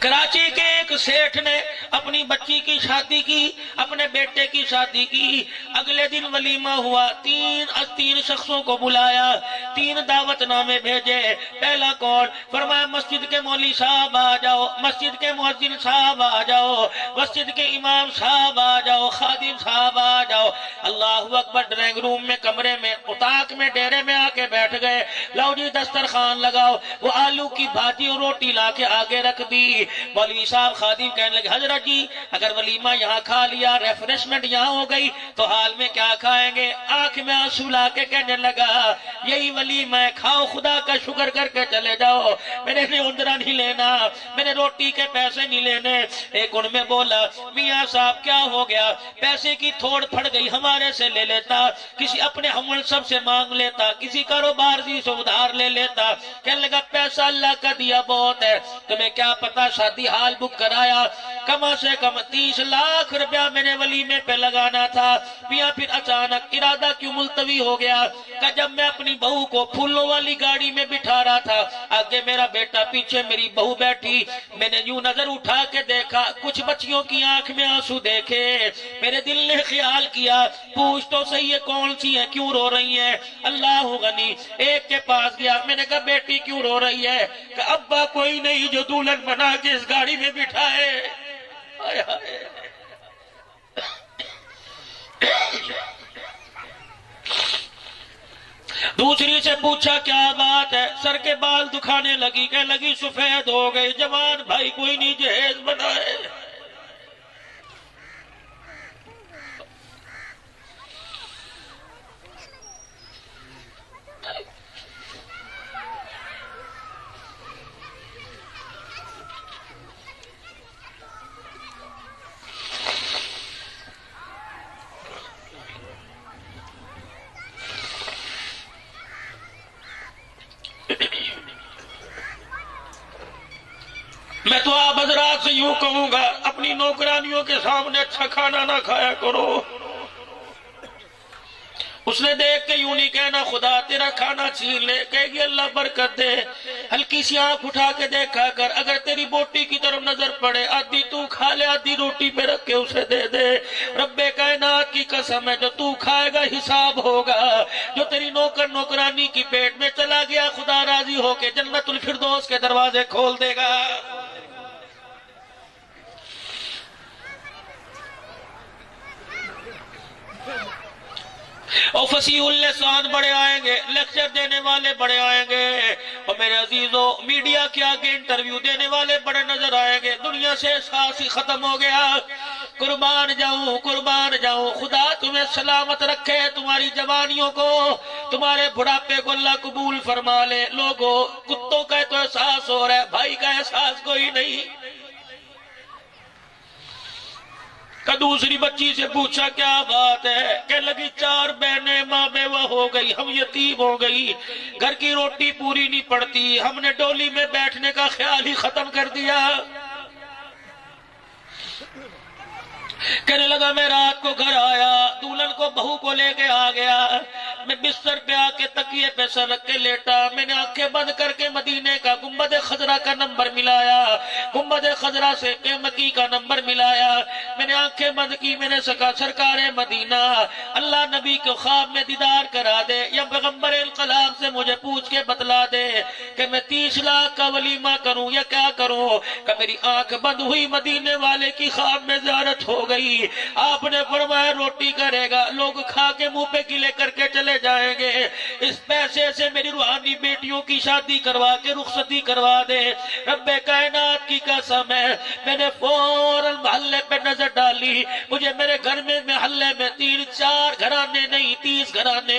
کراچی کے ایک سیٹھ نے اپنی بچی کی شادی کی، اپنے بیٹے کی شادی کی، اگلے دن ولیمہ ہوا، تین شخصوں کو بلایا، 3 دعوت نامے بھیجے۔ پہلا کون؟ فرمایا مسجد کے مولوی صاحب آ جاؤ، مسجد کے مؤذن صاحب آ جاؤ، مسجد کے امام صاحب آ جاؤ، خادم صاحب آ جاؤ۔ اللہ اکبر، ڈرائنگ روم میں، کمرے میں، اتاق میں، ڈیرے میں آ کے بیٹھ گئے۔ لو جی دسترخوان لگاؤ۔ وہ آلو کی بھاجی اور روٹی لا کے آگے رکھ دی۔ مولوی صاحب خادم کہنے لگے حضرت جی اگر ولیمہ یہاں کھا لیا، ریفریشمنٹ یہاں ہو گئی تو حال میں کیا کھائیں گے؟ آنکھ میں آنسو لا کے کہنے لگا یہی ولیمہ ہے، کھاؤ، خدا کا شکر کر کے چلے جاؤ، میں نے اندرا نہیں لینا، میں نے روٹی کے پیسے نہیں لینے۔ ایک ان میں بولا میاں صاحب کیا ہو گیا؟ پیسے کی تھوڑ پھڑ گئی، ہمارے سے لے لیتا، کسی اپنے ہم سب سے مانگ لیتا، کسی کاروبار سے ادھار لے لیتا۔ کہنے لگا پیسہ اللہ کا دیا بہت ہے، تمہیں کیا پتا شادی ہال بک کرایا، کم سے کم 30 لاکھ روپیہ میں نے ولیمے پہ لگانا تھا۔ میاں پھر اچانک ارادہ کیوں ملتوی ہو گیا کہ جب میں اپنی بہو کو پھولوں والی گاڑی میں بٹھا رہا تھا، آگے میرا بیٹا، پیچھے میری بہو بیٹھی، میں نے یوں نظر اٹھا کے دیکھا، کچھ بچیوں کی آنکھ میں آنسو دیکھے، میرے دل نے خیال کیا پوچھ تو صحیح ہے کون سی ہیں، کیوں رو رہی ہیں؟ اللہ غنی، ایک کے پاس گیا، میں نے کہا بیٹی کیوں رو رہی ہے؟ کہ ابا کوئی نہیں جو دلہن بنا کے اس گاڑی میں بٹھائے۔ ہائے ہائے۔ دوسری سے پوچھا کیا بات ہے؟ سر کے بال دکھانے لگی، کہنے لگی سفید ہو گئے، جوان بھائی کوئی نہیں جہیز بنائے۔ میں تو آپ حضرات سے یوں کہوں گا اپنی نوکرانیوں کے سامنے اچھا کھانا نہ کھایا کرو۔ اس نے دیکھ کے یوں نہیں کہنا خدا تیرا کھانا چھین لے، کہے گی اللہ برکت دے، ہلکی سی آنکھ اٹھا کے دیکھا کر، اگر تیری بوٹی کی طرف نظر پڑے آدھی تو کھا لے، آدھی روٹی پہ رکھ کے اسے دے دے۔ رب کائنات کی قسم ہے جو تو کھائے گا حساب ہوگا، جو تیری نوکر نوکرانی کی پیٹ میں چلا گیا خدا راضی ہو کے جنت الفردوس کے دروازے کھول دے گا۔ اور فصیح اللسان بڑے آئیں گے، لیکچر دینے والے بڑے آئیں گے، اور میرے عزیزو میڈیا کے آگے انٹرویو دینے والے بڑے نظر آئیں گے۔ دنیا سے احساس ہی ختم ہو گیا۔ قربان جاؤں، خدا تمہیں سلامت رکھے، تمہاری جوانیوں کو، تمہارے بڑھاپے کو اللہ قبول فرما لے۔ لوگوں کتوں کا تو احساس ہو رہا ہے، بھائی کا احساس کوئی نہیں۔ کہ دوسری بچی سے پوچھا کیا بات ہے؟ کہ لگی 4 بہنیں ماں بیوہ ہو گئی، ہم یتیم ہو گئی، گھر کی روٹی پوری نہیں پڑتی، ہم نے ڈولی میں بیٹھنے کا خیال ہی ختم کر دیا۔ کہنے لگا میں رات کو گھر آیا، دولہن کو بہو کو لے کے آ گیا، میں بستر پہ آ کے تکیے پہ سر رکھ کے لیٹا، میں نے آنکھیں بند کر کے مدینے کا گنبد خضرا کا نمبر ملایا، گنبد خضرا سے مکی کا نمبر ملایا، میں نے آنکھیں بند کی، میں نے سکا سرکار مدینہ اللہ نبی کو خواب میں دیدار کرا دے، یا پیغمبر انقلاب سے مجھے پوچھ کے بتلا دے کہ میں 30 لاکھ کا ولیمہ کروں یا کیا کروں۔ کہ میری آنکھ بند ہوئی، مدینے والے کی خواب میں زیارت ہو گئی، آپ نے فرمایا روٹی کرے گا، لوگ کھا کے منہ پہ گلے کر کے چلے جائیں گے، اس پیسے سے میری روحانی بیٹیوں کی شادی کروا کے رخصتی کروا دے۔ رب کائنات کی قسم ہے میں نے فوراً محلے پہ نظر ڈالی، مجھے میرے گھر میں محلے میں 3-4 گھرانے نہیں 30 گھرانے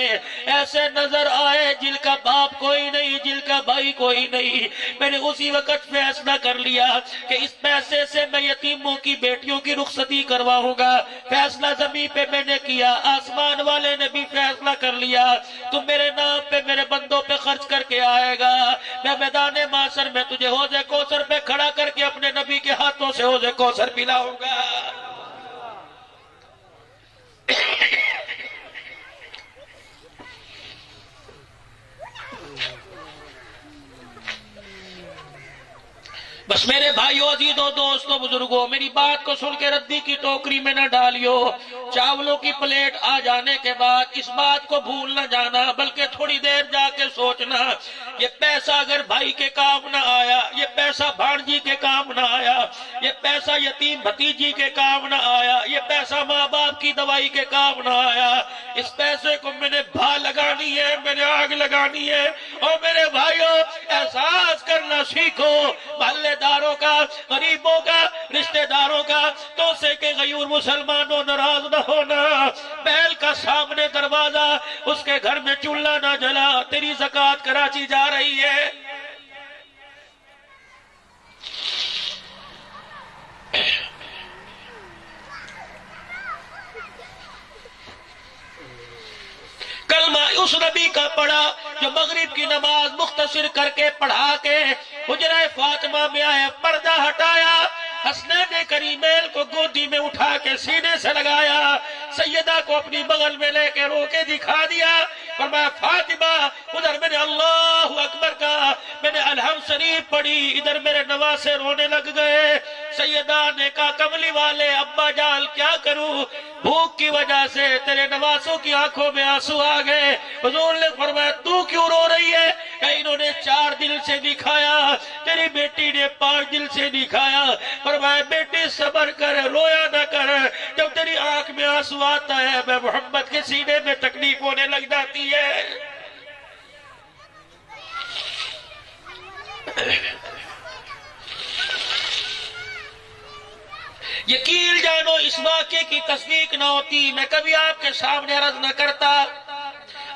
ایسے نظر آئے جن کا باپ کوئی نہیں، جن کا بھائی کوئی نہیں۔ میں نے اسی وقت فیصلہ کر لیا کہ اس پیسے سے میں یتیموں کی بیٹیوں کی رخصتی کرواؤں گا۔ فیصلہ زمین پہ میں نے کیا، آسمان والے نے بھی فیصلہ کر لیا، تم میرے نام پہ میرے بندوں پہ خرچ کر کے آئے گا، میں میدان معاشر میں تجھے حوض کوثر پہ کھڑا کر کے اپنے نبی کے ہاتھوں سے حوض کوثر پلاؤں گا۔ بس میرے بھائیوں، عزیزوں، دوستوں، بزرگوں، میری بات کو سن کے ردی کی ٹوکری میں نہ ڈالیو۔ چاولوں کی پلیٹ آ جانے کے بعد اس بات کو بھول نہ جانا، بلکہ تھوڑی دیر جا کے سوچنا، یہ پیسہ اگر بھائی کے کام نہ آیا، یہ پیسہ بھانجی کے کام نہ آیا، یہ پیسہ یتیم بھتیجی کے کام نہ آیا، یہ پیسہ ماں باپ کی دوائی کے کام نہ آیا، اس پیسے کو میں نے بھا لگانی ہے، میں نے آگ لگانی ہے۔ اور میرے بھائیوں، احساس کرنا سیکھو، محلے داروں کا، غریبوں کا، رشتہ داروں کا، توسے کے غیور مسلمانوں ناراض نہ ہونا۔ بیل کا سامنے دروازہ، اس کے گھر میں چولہا نہ جلا، تیری زکوٰۃ کراچی جا رہی ہے۔ کلمہ اس نبی کا پڑھا جو مغرب کی نماز مختصر کر کے پڑھا کے حجرہ فاطمہ میں آئے، پردہ ہٹایا، حسنین کریمین کو گودی میں اٹھا کے سینے سے لگایا، سیدہ کو اپنی بغل میں لے کے رو کے دکھا دیا، فرمایا فاطمہ ادھر میں نے اللہ اکبر کہا، میں نے الحمد شریف پڑھی، ادھر میرے نواسے رونے لگ گئے۔ سیدہ نے کہا کملی والے ابا جان کیا کروں، بھوک کی وجہ سے تیرے نواسوں کی آنکھوں میں آنسو آ گئے۔ حضور نے فرمایا تو کیوں رو رہی ہے؟ کہ انہوں نے 4 دل سے دکھایا، تیری بیٹی نے 5 دل سے دکھایا۔ فرمایا بیٹی صبر کر، رویا نہ کر، جب تیری آنکھ میں آنسو آتا ہے میں محمد کے سینے میں تکلیف ہونے لگ جاتی ہے۔ یقین جانو اس واقعے کی تصدیق نہ ہوتی میں کبھی آپ کے سامنے عرض نہ کرتا۔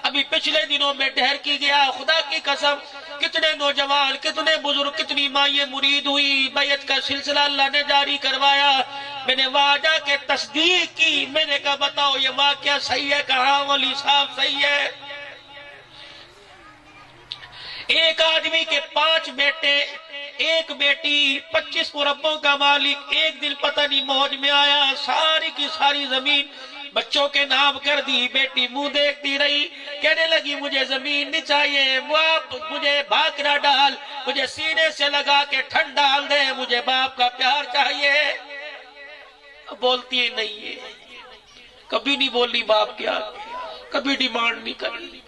ابھی پچھلے دنوں میں ڈھیر کی گیا، خدا کی قسم کتنے نوجوان، کتنے بزرگ، کتنی مائیں مرید ہوئی، بیعت کا سلسلہ اللہ نے جاری کروایا۔ میں نے وہاں جا کے تصدیق کی، میں نے کہا بتاؤ یہ واقعہ صحیح ہے؟ کہاں مولی صاحب صحیح ہے۔ ایک آدمی کے 5 بیٹے، ایک بیٹی، 25 مربوں کا مالک، ایک دن پتہ نہیں موج میں آیا، ساری کی ساری زمین بچوں کے نام کر دی۔ بیٹی منہ دیکھتی رہی، کہنے لگی مجھے زمین نہیں چاہیے، مجھے بھاکرا ڈال، مجھے سینے سے لگا کے ٹھنڈ ڈال دے، مجھے باپ کا پیار چاہیے۔ بولتی نہیں ہے، کبھی نہیں بولی باپ کیا، کبھی ڈیمانڈ نہیں کری۔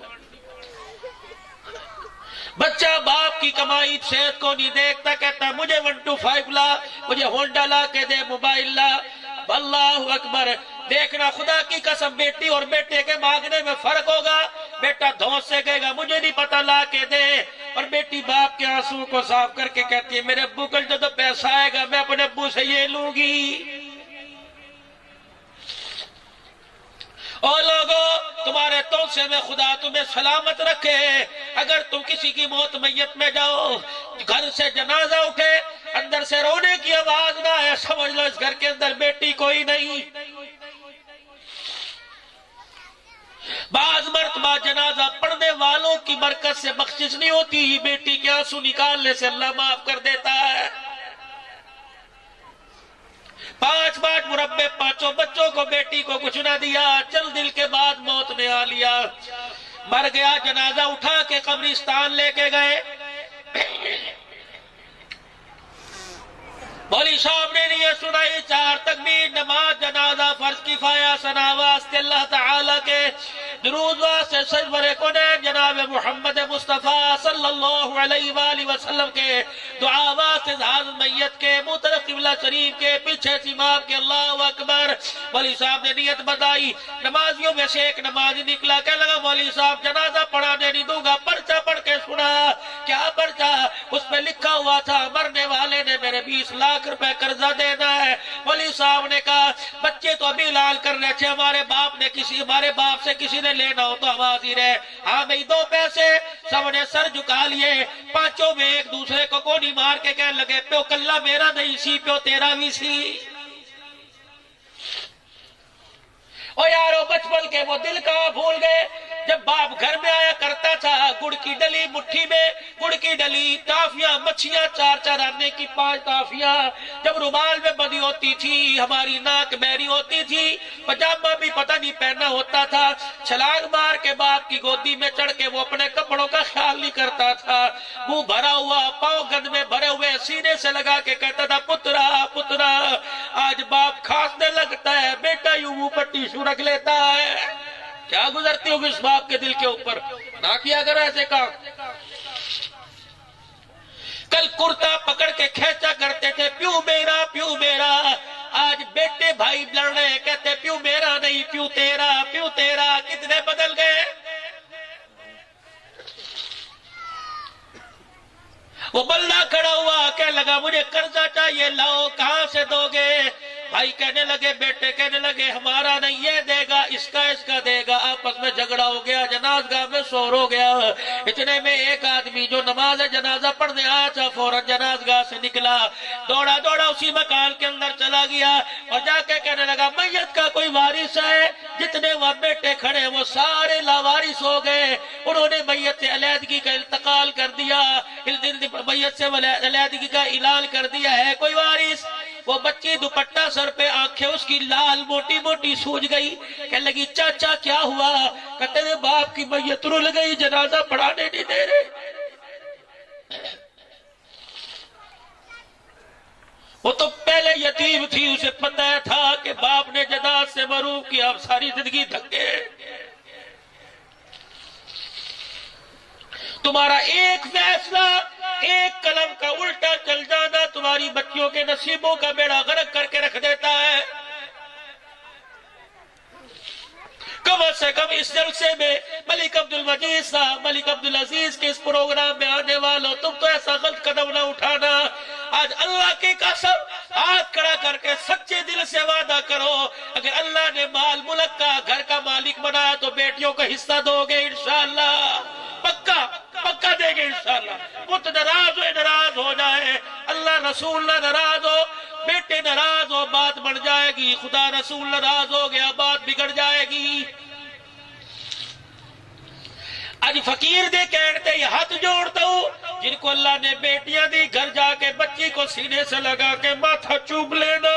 بچہ باپ کی کمائی صحت کو نہیں دیکھتا، کہتا مجھے 125 لا، مجھے ہونڈا لا کے دے، موبائل لا۔ اللہ اکبر، دیکھنا خدا کی قسم بیٹی اور بیٹے کے مانگنے میں فرق ہوگا۔ بیٹا دھونس سے کہے گا مجھے نہیں پتا لا کے دے، اور بیٹی باپ کے آنسو کو صاف کر کے کہتی ہے میرے ابو کل جو پیسہ آئے گا میں اپنے ابو سے یہ لوں گی۔ اور لوگوں تمہارے توسے میں خدا تمہیں سلامت رکھے۔ اگر تم کسی کی موت میت میں جاؤ، گھر سے جنازہ اٹھے، اندر سے رونے کی آواز نہ آئے، سمجھ لو اس گھر کے اندر بیٹی کوئی نہیں۔ بعض مرتبہ جنازہ پڑھنے والوں کی برکت سے بخشش نہیں ہوتی، بیٹی کے آنسو نکالنے سے اللہ معاف کر دیتا ہے۔ 5 مربے، 5 بچوں کو، بیٹی کو کچھ نہ دیا، چند دن کے بعد موت نے آ لیا، مر گیا۔ جنازہ اٹھا کے قبرستان لے کے گئے، مولوی صاحب نے نیت سنائی، 4 تکبیر، نماز جنازہ فرض کفایہ، ثنا واسطے اللہ تعالیٰ کے، درود واسطے سرور کونین جناب محمد مصطفیٰ صلی اللہ علیہ وآلہ وسلم کے، دعا واسطے حاضر میت کے، محترم قبلہ شریف کے، پیچھے سے امام کے، اللہ اکبر۔ مولوی صاحب نے نیت بتائی، نمازیوں میں سے ایک نمازی نکلا، کہنے لگا مولوی صاحب جنازہ پڑھانے نہیں دوں گا۔ پرچہ پڑھ کے سنا، کیا پرچہ؟ اس پہ لکھا ہوا تھا مرنے والے نے میرے 20 لاکھ روپے قرضہ دینا ہے۔ مولوی صاحب نے کہا بچے تو ابھی اعلان کر رہے تھے ہمارے باپ سے کسی نے لینا ہو تو ہم حاضر ہیں، ہاں بھئی 2 پیسے۔ سب نے سر جھکا لیے، 5 میں ایک دوسرے کو گولی مار کے کہنے لگے پیو کلہ میرا نہیں سی، پیو تیرا بھی سی۔ او یارو بچپن کے وہ دل کہاں بھول گئے، جب باپ گھر میں آیا کرتا تھا گڑ کی ڈلی مٹھی میں، گڑ کی ڈلی، ٹافیاں، مچھیاں 4 آنے کی 5 ٹافیاں، جب رومال میں بندھی ہوتی تھی، ہماری ناک بہری ہوتی تھی، پجامہ بھی پتہ نہیں پہننا ہوتا تھا، چھلانگ مار کے باپ کی گودی میں چڑھ کے وہ اپنے کپڑوں کا خیال نہیں کرتا تھا، منہ بھرا ہوا، پاؤں گند میں بھرے ہوئے، سینے سے لگا کے کہتا تھا پترا پترا۔ آج باپ کھانسنے لگتا ہے، بیٹا یوں منہ پر ٹیشو رکھ لیتا ہے۔ کیا گزرتی ہوگی اس باپ کے دل کے اوپر؟ نہ کیا کرو ایسے کام۔ کل کرتا پکڑ کے کھینچا کرتے تھے، پیو میرا پیو میرا۔ آج بیٹے بھائی لڑ رہے ہیں، کہتے پیو میرا نہیں پیو تیرا پیو تیرا۔ کتنے بدل گئے۔ وہ بندہ کھڑا ہوا کہنے لگا مجھے قرضہ چاہیے، لاؤ، کہاں سے دو گے؟ بھائی کہنے لگے، بیٹے کہنے لگے ہمارا نہیں، یہ دے گا، اس کا دے گا۔ آپس میں جھگڑا ہو گیا، جنازگاہ میں شور ہو گیا۔ اتنے میں ایک آدمی جو نماز جنازہ پڑھنے آیا تھا فوراً جنازگاہ سے نکلا، دوڑا دوڑا اسی مکان کے اندر چلا گیا اور جا کے کہنے لگا میت کا کوئی وارث ہے؟ جتنے وہاں بیٹے کھڑے وہ سارے لاوارث ہو گئے۔ انہوں نے میت سے علیحدگی کا انتقال کر دیا، میت سے علیحدگی کا اعلان کر دیا ہے، کوئی وارث؟ وہ بچی دوپٹہ سر پہ، آنکھیں اس کی لال موٹی موٹی سوج گئی، کہنے لگی چاچا کیا ہوا؟ کہتے ہیں باپ کی میت رول گئی، جنازہ پڑھانے نہیں دے رہے۔ وہ تو پہلے یتیم تھی، اسے پتہ تھا کہ باپ نے جنازہ سے محروم کیا، اب ساری زندگی دھکے۔ تمہارا ایک فیصلہ، ایک قلم کا الٹا چل جانا تمہاری بچیوں کے نصیبوں کا بیڑا غرق کر کے رکھ دیتا ہے۔ کم سے کم اس جلسے میں ملک عبدالمجید صاحب، ملک عبدالعزیز کے اس پروگرام میں آنے والوں، تم تو ایسا غلط قدم نہ اٹھانا۔ آج اللہ کی قسم ہاتھ کھڑا کر کے سچے دل سے وعدہ کرو، اگر اللہ نے مال ملک کا گھر کا مالک بنایا تو بیٹیوں کا حصہ دو گے انشاءاللہ، پکا پکا دے گے انشاءاللہ۔ پت ناراض ہو جائے، اللہ رسول نہ ناراض ہو، بیٹے ناراض ہو، بات بڑھ جائے گی، خدا رسول ناراض ہو گیا بات بگڑ جائے گی۔ آج فقیر دے کہتے یہ ہاتھ جوڑتا ہوں جن کو اللہ نے بیٹیاں دی، گھر جا کے بچی کو سینے سے لگا کے ماتھا چوب لینا،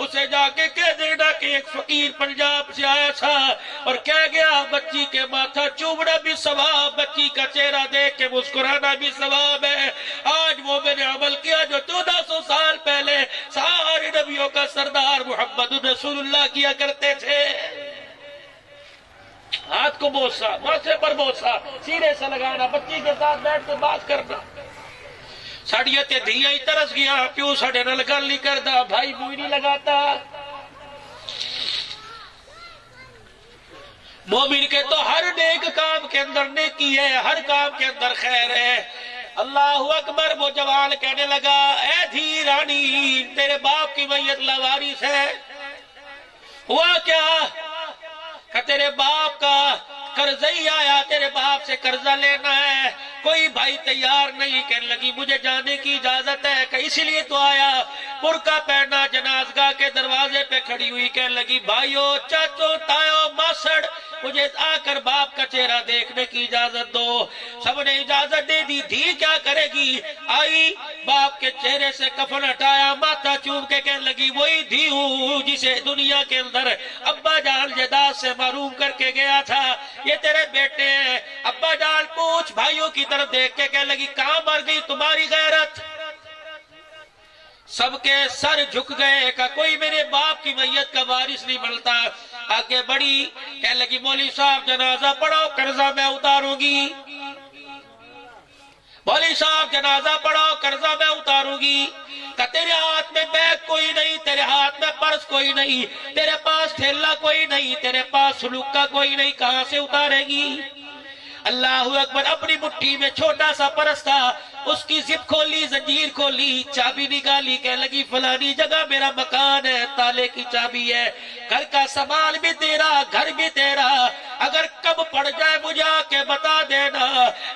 اسے جا کے کہہ دینا کہ ایک فقیر پنجاب سے آیا تھا اور کہہ گیا بچی کے ماتھا چوبنا بھی ثواب، بچی کا چہرہ دیکھ کے مسکرانا بھی ثواب ہے۔ آج وہ میں نے عمل کیا جو 1400 سال پہلے سارے نبیوں کا سردار محمد رسول اللہ کیا کرتے تھے۔ ہاتھ کو بوسا، ماتھے پر بوسا، سینے سے لگانا، بچی کے ساتھ بیٹھ کے بات کرنا۔ ساڑیاں تے دھیاں ہی ترس گیا، پیو ساڑے نال گل نہیں کردا، بھائی بوئی نہیں لگاتا۔ مومن کے تو ہر نیک کام کے اندر نیکی ہے، ہر کام کے اندر خیر ہے۔ اللہ اکبر۔ وہ جوان کہنے لگا اے دھی رانی، تیرے باپ کی میت لاوارث ہے۔ ہوا کیا؟ کہ تیرے باپ کا قرضہ ہی آیا، تیرے باپ سے قرضہ لینا ہے، کوئی بھائی تیار نہیں۔ کہنے لگی مجھے جانے کی اجازت ہے، کہ اسی لیے تو آیا۔ برقع پہنا جنازگاہ کے دروازے پہ کھڑی ہوئی، کہنے لگی بھائیو، چاچو، تایو، ماسڑ، مجھے آ کر باپ کا چہرہ دیکھنے کی اجازت دو۔ سب نے اجازت دے دی۔ دھی کیا کرے گی؟ آئی، باپ کے چہرے سے کفن ہٹایا، ماتھا چوم کے کہنے لگی وہی دھی ہوں جسے دنیا کے اندر ابا جان جداد سے محروم کر کے گیا تھا، یہ تیرے بیٹے ہیں۔ ابا جان پوچھ بھائیوں کی طرف دیکھ کے کہنے لگی کہاں مر گئی تمہاری غیرت؟ سب کے سر جھک گئے کہ کوئی میرے باپ کی میت کا وارث نہیں بنتا۔ آگے بڑی، کہنے لگی مولوی صاحب جنازہ پڑھو، قرضہ میں اتاروں گی۔ مولوی صاحب جنازہ پڑھو، قرضہ میں اتاروں گی۔ کہ تیرے ہاتھ میں بیگ کوئی نہیں، تیرے ہاتھ میں پرس کوئی نہیں، تیرے پاس تھیلا کوئی نہیں، تیرے پاس سلوکا کوئی نہیں، کہاں سے اتارے گی؟ اللہ اکبر۔ اپنی مٹھی میں چھوٹا سا پرس تھا، اس کی زپ کھولی، زنجیر کھولی، چابی نکالی، کہنے لگی فلانی جگہ میرا مکان ہے، تالے کی چابی ہے، گھر کا سامان بھی تیرا، گھر بھی تیرا، اگر کب پڑ جائے مجھے آ کے بتا دینا،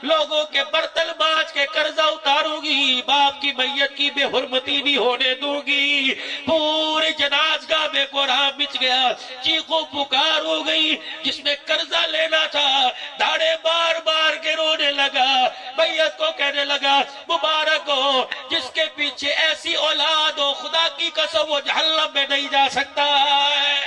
لوگوں کے برتن مانج کے قرضہ اتاروں گی، باپ کی میت کی بے حرمتی نہیں ہونے دوں گی۔ پورے جنازگاہ میں میں کوڑا بچ گیا، چیخو پکار ہو گئی، جس نے قرضہ لینا تھا داڑے بار بار کے رونے لگا، بیعت کو کہنے لگا مبارک ہو جس کے پیچھے ایسی اولاد ہو، خدا کی قسم وہ جہنم میں نہیں جا سکتا ہے۔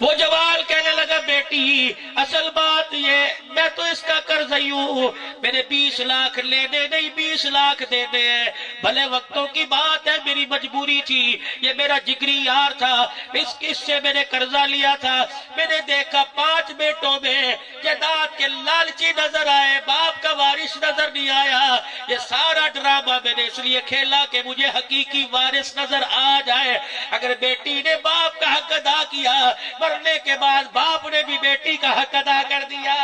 وہ جوال کہنے لگا بیٹی اصل بات یہ میں تو اس کا قرضی ہوں، میرے 20 لاکھ لینے نہیں 20 لاکھ دینے ہیں، بھلے وقتوں کی بات ہے میری مجبوری تھی، یہ میرا جگری یار تھا، اس سے میں نے قرضہ لیا تھا، میں نے دیکھا 5 بیٹوں میں جائیداد کے لالچی نظر آئے، باپ کا وارث نظر نہیں آیا، یہ سارا ڈرامہ میں نے اس لیے کھیلا کہ مجھے حقیقی وارث نظر آ جائے۔ اگر بیٹی نے باپ کا حق ادا کیا، مرنے کے بعد باپ نے بھی بیٹی کا حق ادا کر دیا۔